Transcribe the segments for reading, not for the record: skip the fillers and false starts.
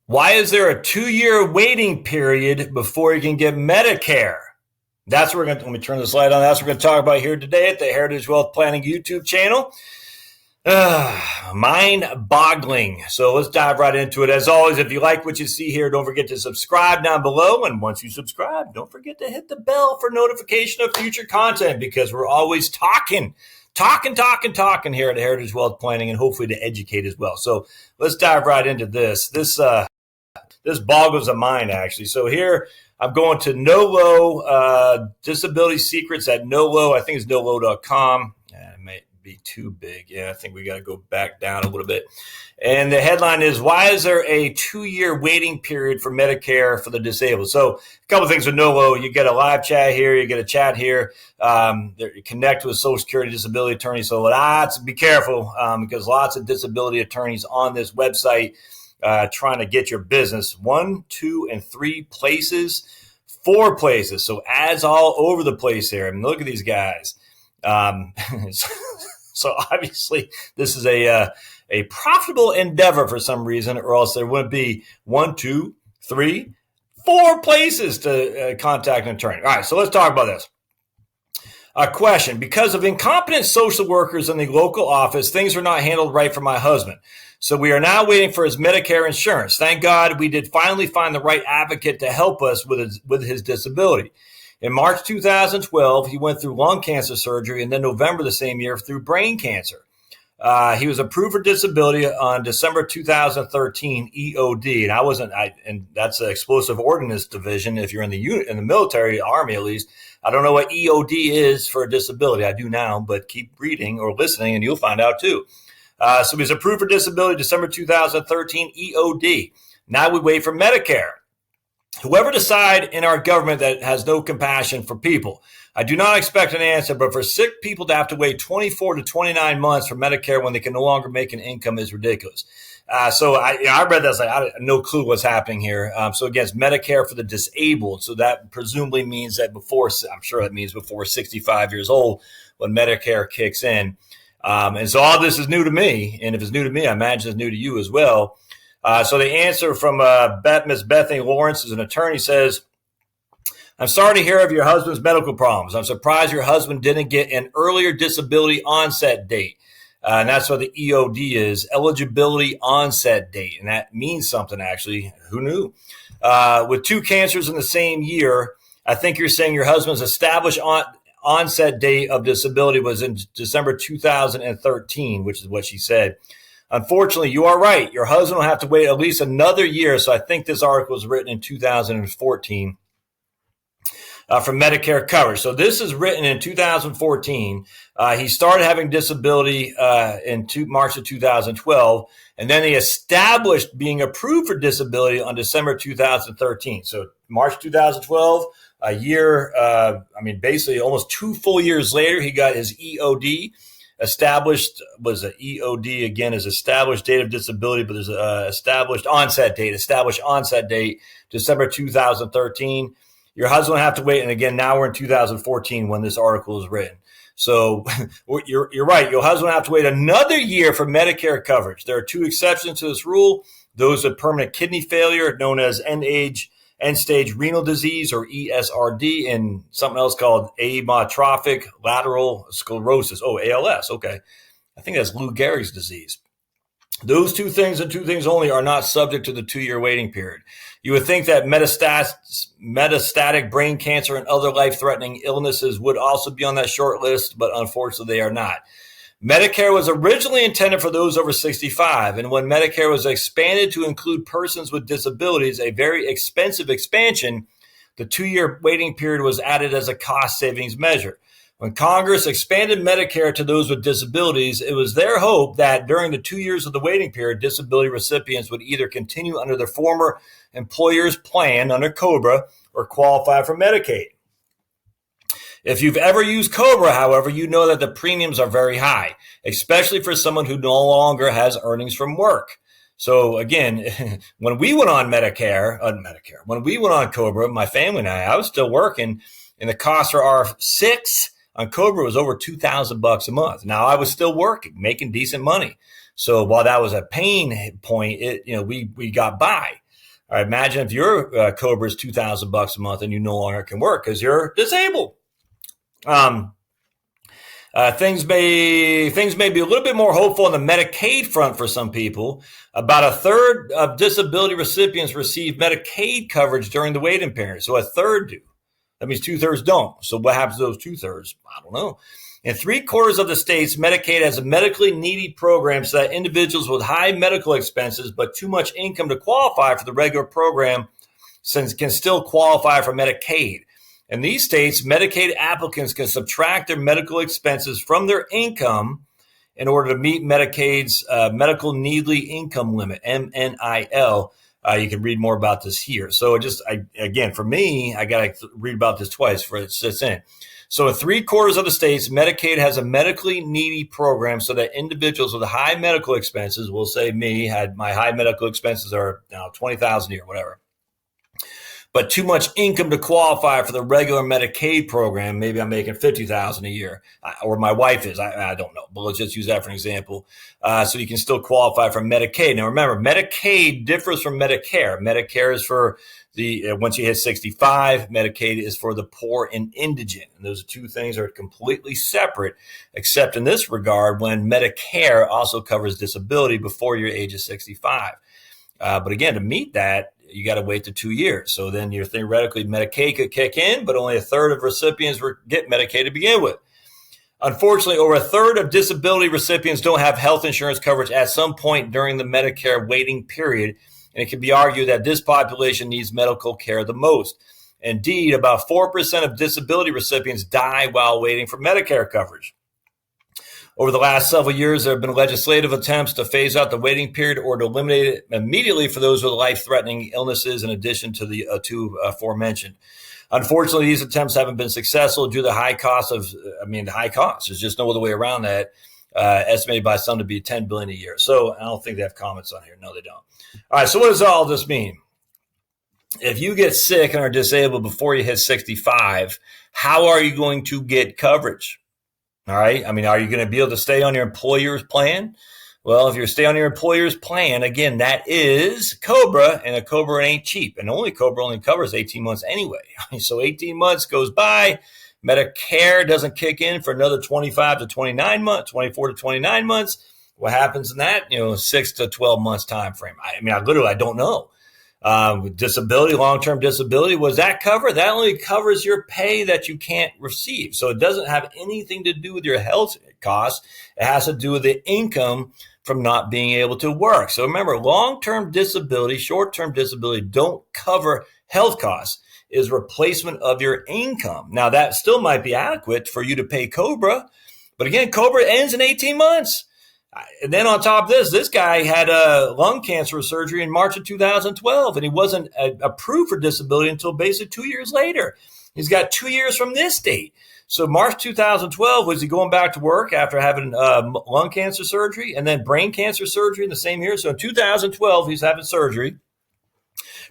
Why is there a 2-year waiting period before you can get Medicare? That's what we're going to, let me turn the slide on. That's what we're going to talk about here today at the Heritage Wealth Planning YouTube channel. Mind-boggling. So let's dive right into it. As always, if you like what you see here, don't forget to subscribe down below. And once you subscribe, don't forget to hit the bell for notification of future content, because we're always talking here at Heritage Wealth Planning, and hopefully to educate as well. So let's dive right into this. This boggles the mind, actually. So here I'm going to NOLO, Disability Secrets at NOLO. I think it's NOLO.com. It may be too big. Yeah, I think we got to go back down a little bit. And the headline is, why is there a 2-year waiting period for Medicare for the disabled? So a couple of things with NOLO. You get a live chat here. You get a chat here. You connect with Social Security disability attorneys. So be careful because lots of disability attorneys on this website trying to get your business 1, 2, and 3 places, 4 places. So ads all over the place here. I mean, look at these guys. So obviously this is a profitable endeavor for some reason, or else there wouldn't be 1, 2, 3, 4 places to contact an attorney. All right, so let's talk about this. A question: because of incompetent social workers in the local office, things are not handled right for my husband. So we are now waiting for his Medicare insurance. Thank God we did finally find the right advocate to help us with his disability. In March 2012, he went through lung cancer surgery, and then November the same year through brain cancer. He was approved for disability on December 2013 EOD, and that's an explosive ordnance division. If you're in the military, Army at least, I don't know what EOD is for a disability. I do now, but keep reading or listening, and you'll find out too. So he was approved for disability December 2013 EOD. Now we wait for Medicare. Whoever decide in our government that has no compassion for people. I do not expect an answer, but for sick people to have to wait 24 to 29 months for Medicare when they can no longer make an income is ridiculous. So I read that. I had no clue what's happening here. So again, it's Medicare for the disabled. So that presumably means that I'm sure that means before 65 years old when Medicare kicks in. And so all this is new to me. And if it's new to me, I imagine it's new to you as well. So the answer from Miss Bethany Lawrence, as an attorney, says, I'm sorry to hear of your husband's medical problems. I'm surprised your husband didn't get an earlier disability onset date. And that's what the EOD is, eligibility onset date. And that means something, actually. Who knew? With 2 cancers in the same year, I think you're saying your husband's established onset date of disability was in December 2013, which is what she said. Unfortunately, you are right. Your husband will have to wait at least another year. So I think this article was written in 2014 for Medicare coverage. So this is written in 2014. He started having disability in March of 2012, and then he established being approved for disability on December 2013. So March 2012, a year, basically almost 2 full years later, he got his EOD. Established was an EOD, again, is established date of disability, but there's a established onset date, December 2013. Your husband will have to wait. And again, now we're in 2014 when this article is written. So you're right. Your husband will have to wait another year for Medicare coverage. There are 2 exceptions to this rule. Those with permanent kidney failure, known as end-stage renal disease, or ESRD, and something else called amyotrophic lateral sclerosis. Oh, ALS. Okay. I think that's Lou Gehrig's disease. Those 2 things and 2 things only are not subject to the 2-year waiting period. You would think that metastatic brain cancer and other life-threatening illnesses would also be on that short list, but unfortunately they are not. Medicare was originally intended for those over 65, and when Medicare was expanded to include persons with disabilities, a very expensive expansion, the 2-year waiting period was added as a cost savings measure. When Congress expanded Medicare to those with disabilities, it was their hope that during the 2 years of the waiting period, disability recipients would either continue under their former employer's plan under COBRA or qualify for Medicaid. If you've ever used COBRA, however, you know that the premiums are very high, especially for someone who no longer has earnings from work. So again, when we went on when we went on COBRA, my family and I was still working, and the cost for R6 on COBRA was over $2,000 a month. Now I was still working, making decent money. So while that was a pain point, we got by. All right, imagine if your COBRA is $2,000 a month and you no longer can work because you're disabled. Things may be a little bit more hopeful on the Medicaid front for some people. About a third of disability recipients receive Medicaid coverage during the waiting period. So a third do. That means 2/3 don't. So what happens to those 2/3? I don't know. In 3/4 of the states, Medicaid has a medically needy program so that individuals with high medical expenses but too much income to qualify for the regular program can still qualify for Medicaid. In these states, Medicaid applicants can subtract their medical expenses from their income in order to meet Medicaid's medical needy income limit, MNIL. You can read more about this here. So again, for me, I got to read about this twice for it sits in. So in 3/4 of the states, Medicaid has a medically needy program so that individuals with high medical expenses, we'll say me, had my high medical expenses are now $20,000 a year, whatever, but too much income to qualify for the regular Medicaid program. Maybe I'm making $50,000 a year, or my wife is. I don't know, but let's just use that for an example. So you can still qualify for Medicaid. Now, remember, Medicaid differs from Medicare. Medicare is for once you hit 65. Medicaid is for the poor and indigent, and those two things are completely separate, except in this regard when Medicare also covers disability before your age of 65. But again, to meet that, you got to wait to 2 years. So then you're theoretically Medicaid could kick in, but only a third of recipients get Medicaid to begin with. Unfortunately, over a third of disability recipients don't have health insurance coverage at some point during the Medicare waiting period. And it can be argued that this population needs medical care the most. Indeed, about 4% of disability recipients die while waiting for Medicare coverage. Over the last several years, there have been legislative attempts to phase out the waiting period or to eliminate it immediately for those with life-threatening illnesses, in addition to the two aforementioned. Unfortunately, these attempts haven't been successful due to the high cost. There's just no other way around that. Estimated by some to be $10 billion a year. So I don't think they have comments on here. No, they don't. All right. So what does all this mean? If you get sick and are disabled before you hit 65, how are you going to get coverage? All right. I mean, are you going to be able to stay on your employer's plan? Well, if you stay on your employer's plan, again, that is COBRA, and a COBRA ain't cheap. And COBRA only covers 18 months anyway. So 18 months goes by. Medicare doesn't kick in for another 25 to 29 months, 24 to 29 months. What happens in that? 6 to 12 months time frame. I don't know. Disability, long-term disability, was that covered? That only covers your pay that you can't receive. So it doesn't have anything to do with your health costs. It has to do with the income from not being able to work. So remember, long-term disability, short-term disability don't cover health costs. Is replacement of your income. Now, that still might be adequate for you to pay COBRA. But again, COBRA ends in 18 months. And then on top of this guy had a lung cancer surgery in March of 2012, and he wasn't approved for disability until basically 2 years later. He's got 2 years from this date. So March 2012, was he going back to work after having lung cancer surgery and then brain cancer surgery in the same year? So in 2012, he's having surgery.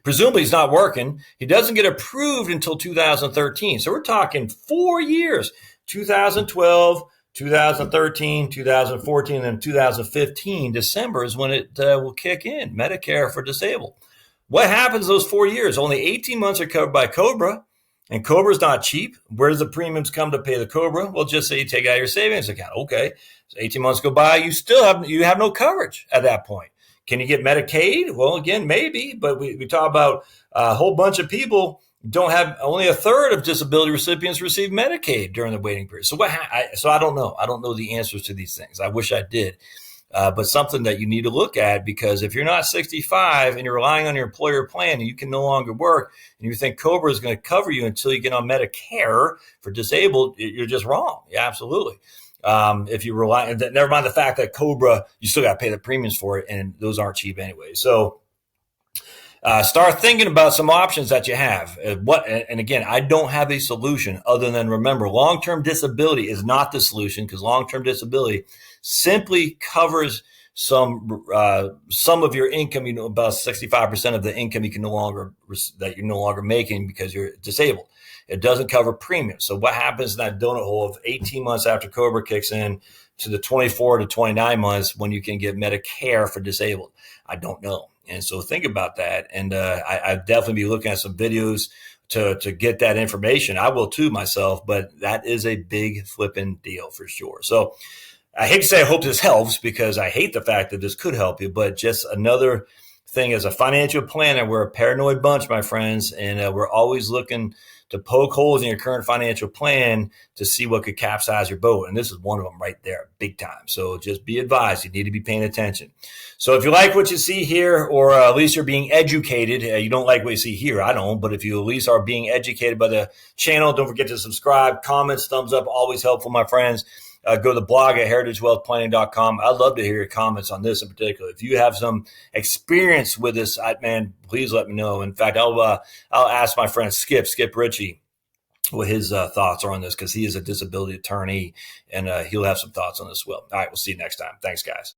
Presumably he's not working. He doesn't get approved until 2013. So we're talking 4 years, 2012, 2013, 2014, and then 2015, December is when it will kick in, Medicare for disabled. What happens those 4 years? Only 18 months are covered by COBRA, and COBRA is not cheap. Where does the premiums come to pay the COBRA? Well, just say you take out your savings account. Okay, so 18 months go by, you have no coverage at that point. Can you get Medicaid? Well, again, maybe, but we talk about a whole bunch of people don't have, only a third of disability recipients receive Medicaid during the waiting period. So I don't know. I don't know the answers to these things. I wish I did. But something that you need to look at, because if you're not 65 and you're relying on your employer plan and you can no longer work and you think COBRA is going to cover you until you get on Medicare for disabled, you're just wrong. Yeah, absolutely. If you rely, never mind the fact that COBRA, you still got to pay the premiums for it, and those aren't cheap anyway. So start thinking about some options that you have. And again, I don't have a solution other than, remember, long-term disability is not the solution, because long-term disability simply covers some of your income. About 65% of the income that you're no longer making because you're disabled. It doesn't cover premiums. So what happens in that donut hole of 18 months after COBRA kicks in to the 24 to 29 months when you can get Medicare for disabled? I don't know. And so think about that. And I'd definitely be looking at some videos to get that information. I will too myself, but that is a big flipping deal for sure. So I hate to say I hope this helps because I hate the fact that this could help you, but just another thing as a financial planner, we're a paranoid bunch, my friends, and we're always looking to poke holes in your current financial plan to see what could capsize your boat. And this is one of them right there, big time. So just be advised, you need to be paying attention. So if you like what you see here, or at least you're being educated, you don't like what you see here, I don't, but if you at least are being educated by the channel, don't forget to subscribe, comments, thumbs up, always helpful, my friends. Go to the blog at heritagewealthplanning.com. I'd love to hear your comments on this in particular. If you have some experience with this, man, please let me know. In fact, I'll ask my friend Skip Ritchie what his thoughts are on this, because he is a disability attorney, and he'll have some thoughts on this as well. All right, we'll see you next time. Thanks, guys.